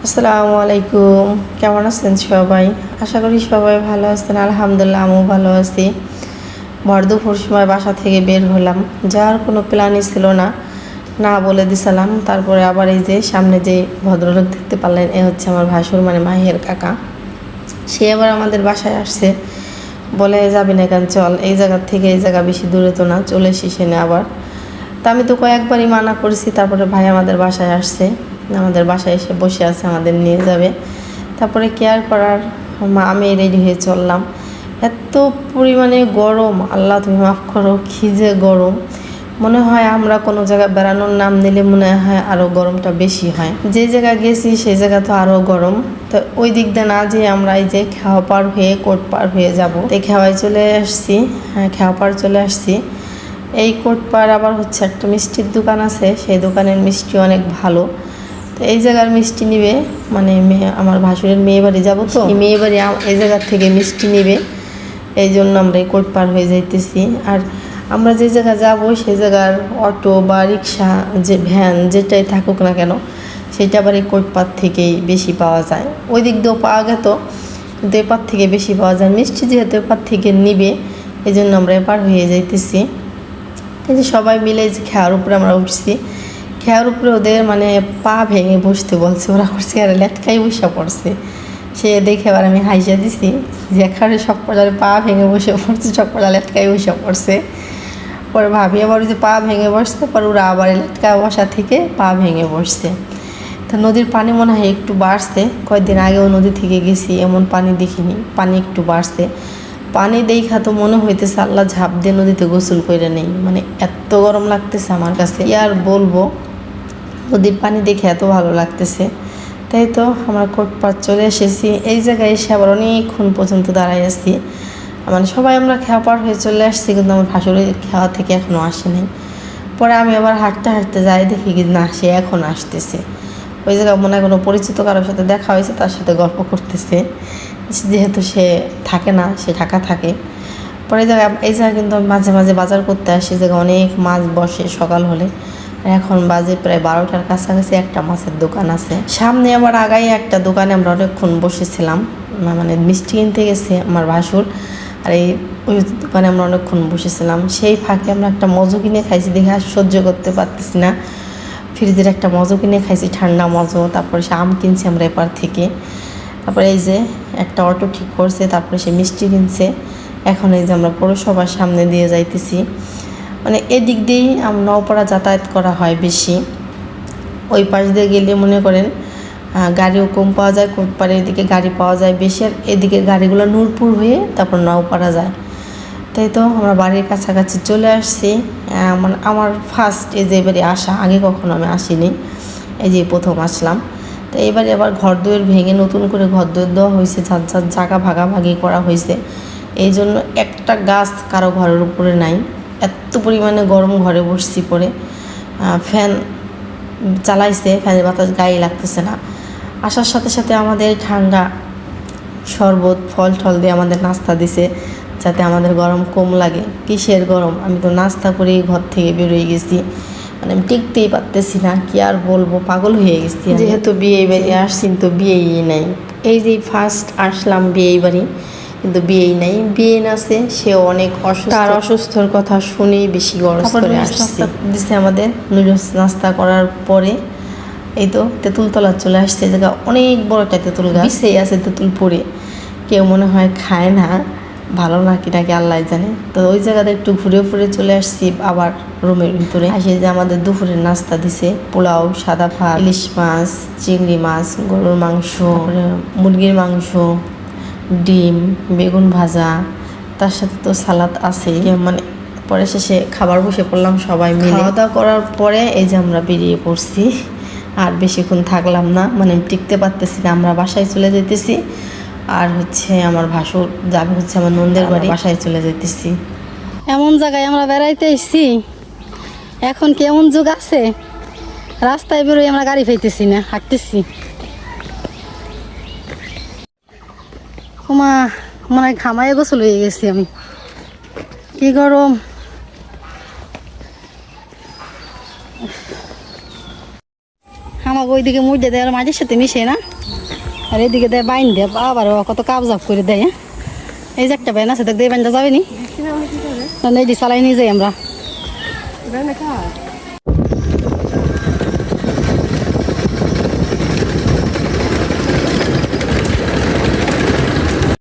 আসসালামু আলাইকুম। কেমন আছেন সবাই? আশা করি সবাই ভালো আছেন। আলহামদুলিল্লাহ আমিও ভালো আছি। ভর দুপুর সময় বাসা থেকে বের হলাম, যাওয়ার কোনো প্ল্যানই ছিল না, না বলে দিছিলাম। তারপরে আবার এই যে সামনে যে ভদ্রলোক দেখতে পারলেন, এ হচ্ছে আমার ভাসুর মানে মাহির কাকা। সে আবার আমাদের বাসায় আসছে, বলে যাবি না কেন, চল এই জায়গার থেকে এই জায়গা বেশি দূরে তো না, চলে এসে নে আবার। তা আমি তো কয়েকবারই মানা করেছি, তারপরে ভাই আমাদের বাসায় আসছে, আমাদের বাসায় এসে বসে আছে, আমাদের নিয়ে যাবে। তারপরে কেয়ার করার আমি রেডি হয়ে চললাম। এত পরিমাণে গরম, আল্লাহ তুমি মাফ করো, কী যে গরম। মনে হয় আমরা কোনো জায়গায় বেড়ানোর নাম নিলে মনে হয় আরও গরমটা বেশি হয়। যে জায়গায় গেছি সেই জায়গা তো আরও গরম। তো ওই দিক দিয়ে না যে আমরা এই যে খেওয়া পার হয়ে কোট পার হয়ে যাব, এই খেওয়ায় চলে আসছি। হ্যাঁ, খেওয়া পার চলে আসছি। এই কোটপাড় আবার হচ্ছে একটা মিষ্টির দোকান আছে, সেই দোকানের মিষ্টি অনেক ভালো। তো এই জায়গার মিষ্টি নিবে, মানে আমার ভাসুরের মেয়ে বাড়ি যাবো, তো এই মেয়ে বাড়ি এই জায়গার থেকে মিষ্টি নিবে, এই জন্য আমরা এই কোটপাড় হয়ে যাইতেছি। আর আমরা যে জায়গা যাব সেই জায়গার অটো বা রিক্সা, যে ভ্যান যেটাই থাকুক না কেন, সেটা আবার এই কোটপাড় থেকেই বেশি পাওয়া যায়। ওই দিক দিয়েও পাওয়া গেত, কিন্তু এপার থেকে বেশি পাওয়া যায়। মিষ্টি যেহেতু এপার থেকে নিবে, এই জন্য আমরা এপার হয়ে যাইতেছি। এই যে সবাই মিলে যে খেয়ার উপরে আমরা উঠছি, খেয়ার উপরে ওদের মানে পা ভেঙে বসতে বলছে, ওরা করছে আর লেটকাই বসে পড়ছে। সে দেখে আবার আমি হাইসা দিছি যে এখানে সব পড়ার পা ভেঙে বসে পড়ছে, সব পড়া লেটকাই বসে পড়ছে। পরে ভাবি আবার ওই যে পা ভেঙে বসছে, পরে ওরা আবার লেটকা বসা থেকে পা ভেঙে বসছে। তো নদীর পানি মনে হয় একটু বাড়ছে, কয়েকদিন আগেও নদী থেকে গেছি, এমন পানি দেখিনি, পানি একটু বাড়ছে। পানি দেখা তো মনে হইতেছে আল্লাহ ঝাঁপ দিয়ে নদীতে গোসল করে নেই, মানে এত গরম লাগতেছে আমার কাছে, আর বলবো। নদীর পানি দেখে এত ভালো লাগতেছে। তাই তো আমরা কোটপাড় চলে এসেছি। এই জায়গায় এসে আবার অনেকক্ষণ পর্যন্ত দাঁড়াই আছি, মানে সবাই আমরা খেয়া পার হয়ে চলে আসছি, কিন্তু আমার ভাসুরের খেয়া থেকে এখনও আসেনি। পরে আমি আবার হাঁটতে হাঁটতে যাই, দেখি কি না, সে এখন আসতেছে। ওই জায়গায় মনে হয় কোনো পরিচিত কারোর সাথে দেখা হয়েছে, তার সাথে গল্প করতেছে, যেহেতু সে থাকে না, সে ঢাকা থাকে। পরে এই জায়গায় কিন্তু আমি মাঝে মাঝে বাজার করতে আসি, জায়গায় অনেক মাছ বসে সকাল হলে। এখন বাজে প্রায় 12টার কাছাকাছি, একটা মাছের দোকান আছে সামনে। আবার আগাই একটা দোকানে আমরা অনেকক্ষণ বসেছিলাম, মানে মিষ্টি কিনতে গেছে আমার ভাসুর, আর ওই দোকানে আমরা অনেকক্ষণ বসেছিলাম। সেই ফাঁকে আমরা একটা মজু কিনে খাইছি, দেখে আর সহ্য করতে পারতেছি না, ফ্রিজের একটা মজু কিনে খাইছি, ঠান্ডা মজু। তারপরে সে আম কিনছি আমরা এপার থেকে। তারপরে এই যে একটা অটো ঠিক করছে, তারপরে সে মিষ্টি কিনছে। এখন এই যে আমরা পৌরসভার সামনে দিয়ে যাইতেছি, মানে এদিক দিয়েই নওপাড়া যাতায়াত করা হয় বেশি। ওই পাশ দিয়ে গেলে মনে করেন গাড়িও কম পাওয়া যায়, কোটপাড়ে এদিকে গাড়ি পাওয়া যায় বেশি, আর এদিকে গাড়িগুলো নূরপুর হয়ে তারপর নওপাড়া যায়। তাই তো আমরা বাড়ির কাছাকাছি চলে আসছি। মানে আমার ফার্স্ট এই যে এবারে আসা, আগে কখনো আমি আসিনি, এই যে প্রথম আসলাম। তো এবারে আবার ঘর দুয়ার ভেঙে নতুন করে ঘর দুয়ার দেওয়া হয়েছে, ঝাঁঝ ঝাঁঝ জায়গা ভাগাভাগি করা হয়েছে। এই জন্য একটা গাছ কারো ঘরের উপরে নাই, এত পরিমাণে গরম। ঘরে বসছি, পরে ফ্যান চালাইছে, ফ্যানের বাতাস গায়ে লাগতেছে না। আসার সাথে সাথে আমাদের ঠান্ডা শরবত ফল টল দিয়ে আমাদের নাস্তা দিছে, যাতে আমাদের গরম কম লাগে। কিসের গরম, আমি তো নাস্তা করেই ঘর থেকে বেরোয় গেছি, মানে আমি টিকতেই পারতেছি না, কি আর বলবো, পাগল হয়ে গেছি। যেহেতু বিয়ে বাড়ি আসছি, তো বিয়েই নাই। এই যে ফার্স্ট আসলাম বিয়ে বাড়ি, কিন্তু বিয়েই নাই। বিয়ে আছে, সেও অনেক অসুস্থ, তার অসুস্থর কথা শুনেই বেশি গরম করে আসছে। দিছে আমাদের নুডলস নাস্তা করার পরে এই তো তেঁতুলতলা চলে আসছে। জায়গা অনেক বড় একটা তেঁতুল গাছ, সেই আছে তেঁতুল পড়ে, কেউ মনে হয় খায় না, ভালো নাকি নাকি আল্লাহ জানে। তো ওই জায়গাতে একটু ঘুরে ফুরে চলে আসছি আবার রুমের ভিতরে। আসে যে আমাদের দুপুরের নাস্তা দিছে, পোলাও, সাদা ভাত, ইলিশ মাছ, চিংড়ি মাছ, গরুর মাংস, মুরগির মাংস, ডিম, বেগুন ভাজা, তার সাথে তো সালাদ আছে। মানে পরে শেষে খাবার বসে পড়লাম সবাই মিলে। খাওয়া দাওয়া করার পরে এই যে আমরা বেরিয়ে পড়ছি, আর বেশিক্ষণ থাকলাম না, মানে টিকতে পারতেছি না, আমরা বাসায় চলে যেতেছি। আর হচ্ছে আমার ভাসুর যাবে হচ্ছে আমার নন্দের বাড়ি, বাসায় চলে যেতেছি। এমন জায়গায় আমরা বেড়াইতে এসেছি, এখন কি এমন যুগ আছে, রাস্তায় বেরোই আমরা গাড়ি পাইতেছি না, হাঁটতেছি। মা মনে হয় ঘামায় গোসল হয়ে গেছি আমি, কি গরম। হামা ওইদিকে মুড় দিয়ে দেয় আর মাঝের সাথে মিশে না, আর এইদিকে দেয় বাইন দেয়, আবার ও কত কাবজাব করে দেয়। এই যে একটা ব্যান আছে দেখ, দিয়ে ব্যানটা যাবে নি, এইটি চালাই নিয়ে যাই আমরা।